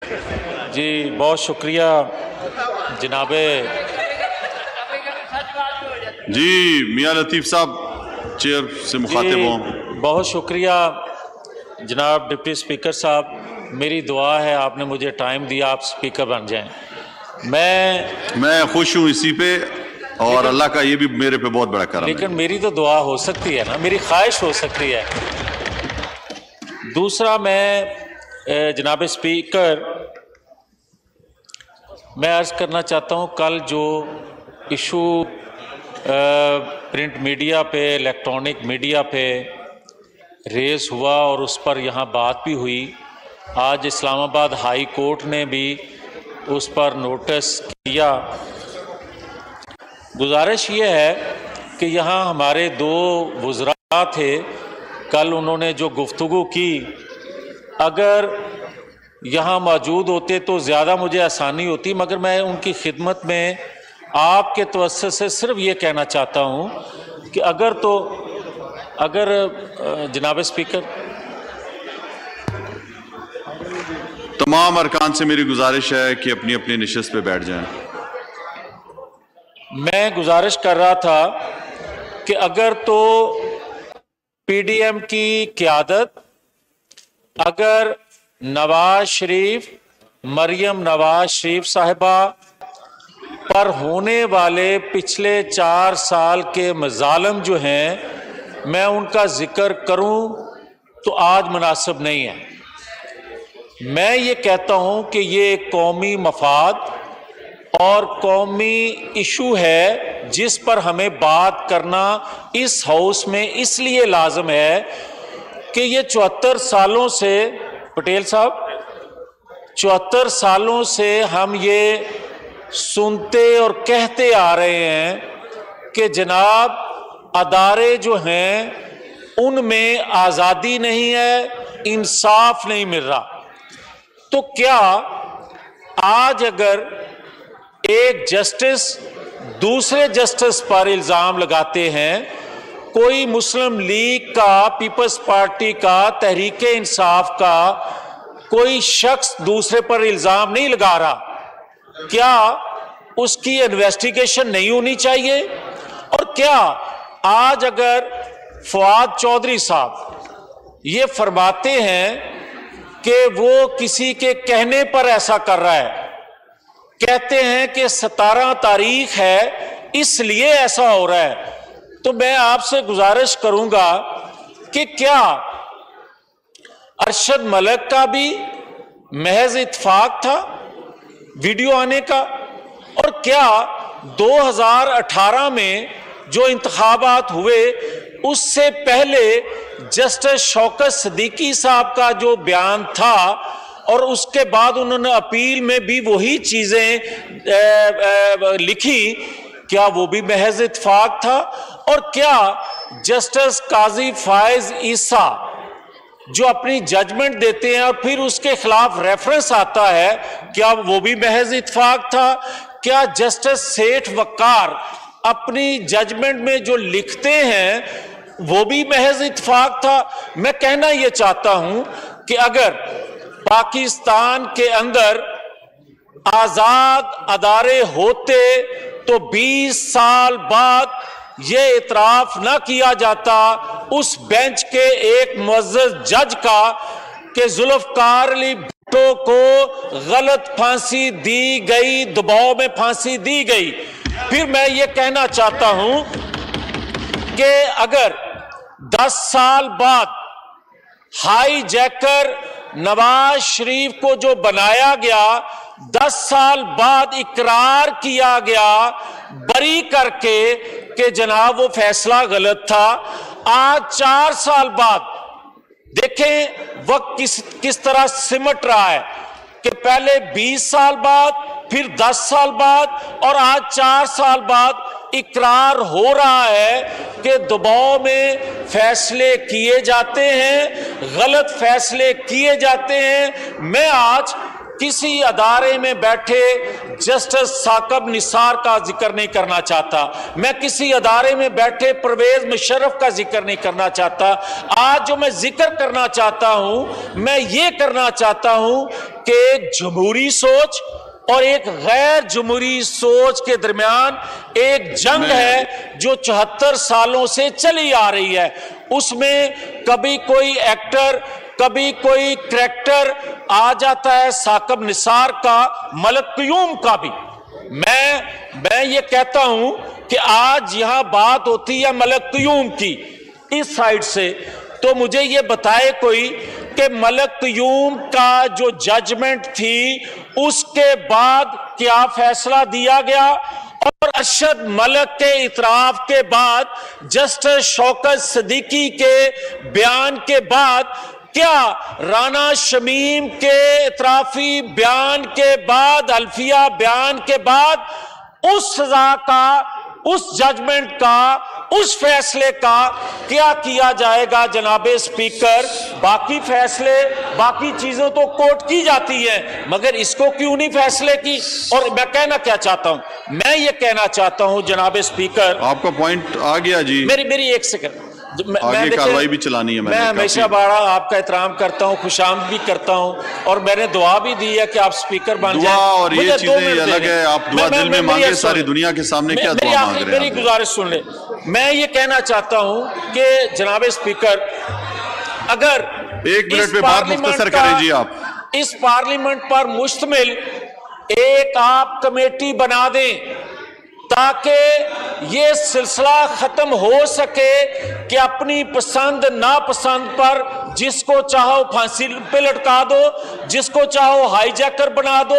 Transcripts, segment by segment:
जी बहुत शुक्रिया जनाबे। जी मियां लतीफ़ साहब चेयर से मुखातिब हों। बहुत शुक्रिया जनाब डिप्टी स्पीकर साहब, मेरी दुआ है आपने मुझे टाइम दिया, आप स्पीकर बन जाएं। मैं खुश हूँ इसी पे, और अल्लाह का ये भी मेरे पे बहुत बड़ा करम है। लेकिन मेरी तो दुआ हो सकती है ना, मेरी ख्वाहिश हो सकती है। दूसरा, मैं जनाब स्पीकर मैं अर्ज़ करना चाहता हूँ, कल जो इशू प्रिंट मीडिया पे, इलेक्ट्रॉनिक मीडिया पे रेज़ हुआ और उस पर यहाँ बात भी हुई, आज इस्लामाबाद हाई कोर्ट ने भी उस पर नोटिस किया। गुजारिश ये है कि यहाँ हमारे दो वज़रा थे, कल उन्होंने जो गुफ्तगू की, अगर यहाँ मौजूद होते तो ज़्यादा मुझे आसानी होती, मगर मैं उनकी खिदमत में आपके तवज्जुह से सिर्फ ये कहना चाहता हूँ कि अगर जनाब स्पीकर, तमाम अरकान से मेरी गुजारिश है कि अपनी अपनी निशस्त पे बैठ जाएं। मैं गुजारिश कर रहा था कि अगर तो पीडीएम की क़यादत, अगर नवाज शरीफ, मरियम नवाज शरीफ साहिबा पर होने वाले पिछले 4 साल के मजालम जो हैं, मैं उनका जिक्र करूं तो आज मुनासिब नहीं है। मैं ये कहता हूं कि ये कौमी मफाद और कौमी इशू है जिस पर हमें बात करना इस हाउस में इसलिए लाजम है कि ये 74 सालों से, पटेल साहब, 74 सालों से हम ये सुनते और कहते आ रहे हैं कि जनाब अदारे जो हैं उनमें आज़ादी नहीं है, इंसाफ नहीं मिल रहा। तो क्या आज अगर एक जस्टिस दूसरे जस्टिस पर इल्ज़ाम लगाते हैं, कोई मुस्लिम लीग का, पीपल्स पार्टी का, तहरीक इंसाफ का कोई शख्स दूसरे पर इल्ज़ाम नहीं लगा रहा, क्या उसकी इन्वेस्टिगेशन नहीं होनी चाहिए? और क्या आज अगर फवाद चौधरी साहब ये फरमाते हैं कि वो किसी के कहने पर ऐसा कर रहा है, कहते हैं कि 17 तारीख है इसलिए ऐसा हो रहा है, तो मैं आपसे गुजारिश करूंगा कि क्या अरशद मलिक का भी महज इत्तेफाक था वीडियो आने का? और क्या 2018 में जो इंतखाबात हुए उससे पहले जस्टिस शौकत सिद्दीकी साहब का जो बयान था और उसके बाद उन्होंने अपील में भी वही चीजें लिखी, क्या वो भी महज इत्तेफाक था? और क्या जस्टिस काजी फायज ईसा जो अपनी जजमेंट देते हैं और फिर उसके खिलाफ रेफरेंस आता है, क्या वो भी महज इत्तेफाक था? क्या जस्टिस सेठ वकार अपनी जजमेंट में जो लिखते हैं वो भी महज इत्तेफाक था? मैं कहना यह चाहता हूं कि अगर पाकिस्तान के अंदर आजाद अदारे होते तो 20 साल बाद ये इतराफ ना किया जाता उस बेंच के एक मुअज़्ज़ज़ जज का कि जुल्फ़कार अली भुट्टो को गलत फांसी दी गई, दबाव में फांसी दी गई। फिर मैं ये कहना चाहता हूं कि अगर 10 साल बाद हाई जैकर नवाज शरीफ को जो बनाया गया, 10 साल बाद इकरार किया गया बरी करके कि जनाब वो फैसला गलत था, आज 4 साल बाद देखें वक्त किस तरह सिमट रहा है कि पहले 20 साल बाद, फिर 10 साल बाद और आज 4 साल बाद इकरार हो रहा है कि दबाव में फैसले किए जाते हैं, गलत फैसले किए जाते हैं। मैं आज किसी अदारे में बैठे जस्टिस साकब निसार का जिक्र नहीं करना चाहता, मैं किसी अदारे में बैठे परवेज मुशर्रफ का जिक्र नहीं करना चाहता। आज जो मैं जिक्र करना चाहता हूं, मैं ये करना चाहता हूं कि जमहूरी सोच और एक गैर जमहूरी सोच के दरमियान एक जंग है जो 74 सालों से चली आ रही है। उसमें कभी कोई एक्टर, कभी कोई करैक्टर आ जाता है, साकिब निसार का, मलक क्यूम का भी। मैं ये कहता हूं कि आज यहां बात होती है मलक क्यूम की इस साइड से, तो मुझे ये बताए कोई कि मलक क्यूम का जो जजमेंट थी उसके बाद क्या फैसला दिया गया, और अरशद मलिक के इतराफ के बाद, जस्टिस शौकत सिद्दीकी के बयान के बाद, क्या राना शमीम के इतराफी बयान के बाद, अल्फिया बयान के बाद उस सजा का, उस जजमेंट का, उस फैसले का क्या किया जाएगा जनाबे स्पीकर? बाकी फैसले, बाकी चीजें तो कोर्ट की जाती है, मगर इसको क्यों नहीं फैसले की? और मैं कहना क्या चाहता हूं, मैं ये कहना चाहता हूं जनाबे स्पीकर, आपका पॉइंट आ गया जी। मेरी एक सेकंड, आगे कार्रवाई भी चलानी है। मैं हमेशा बड़ा आपका एहतराम करता हूं, खुशामद भी करता हूं, और मैंने दुआ भी दी है कि आप स्पीकर बन जाएं। और ये चीजें अलग है, आप दुआ दिल में मांगे, सारी दुनिया के सामने क्या दुआ मांग रहे हैं? मेरी गुजारिश सुन ले। मैं ये कहना चाहता हूं कि जनाबे स्पीकर, अगर 1 मिनट में बात मुख्तसर करें जी। आप इस पार्लियामेंट पर मुश्तमिल एक आप कमेटी बना दें ताकि ये सिलसिला खत्म हो सके कि अपनी पसंद नापसंद पर जिसको चाहो फांसी पे लटका दो, जिसको चाहो हाईजैकर बना दो,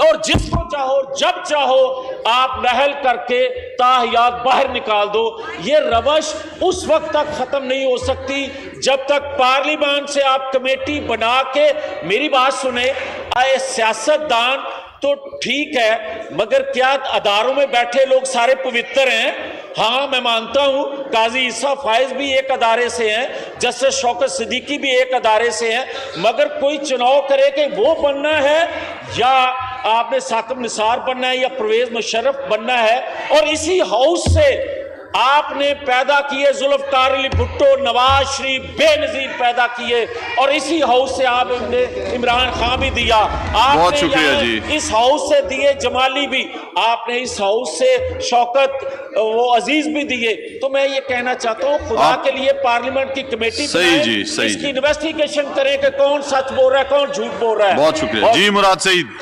और जिसको चाहो जब चाहो आप नहल करके ताहियात बाहर निकाल दो। ये रवश उस वक्त तक खत्म नहीं हो सकती जब तक पार्लियामेंट से आप कमेटी बना के, मेरी बात सुने, आए सियासतदान तो ठीक है, मगर क्या अदारों में बैठे लोग सारे पवित्र हैं? हाँ, मैं मानता हूं काजी ईसा फायज भी एक अदारे से हैं, जस्टिस शौकत सिद्दीकी भी एक अदारे से हैं, मगर कोई चुनाव करे कि वो बनना है या आपने साकिब निसार बनना है या परवेज मुशर्रफ बनना है, और इसी हाउस से आपने पैदा किए जुल्फकार अली भुट्टो, नवाज शरीफ बेनजीर पैदा किए, और इसी हाउस से आपने इमरान खान भी दिया, बहुत शुक्रिया जी। इस हाउस से दिए जमाली भी, आपने इस हाउस से शौकत वो अजीज भी दिए। तो मैं ये कहना चाहता हूँ, खुदा के लिए पार्लियामेंट की कमेटी सही जी, सही इसकी इन्वेस्टिगेशन करें कि कौन सच बोल रहा है, कौन झूठ बोल रहा है। बहुत शुक्रिया जी मुराद सईद।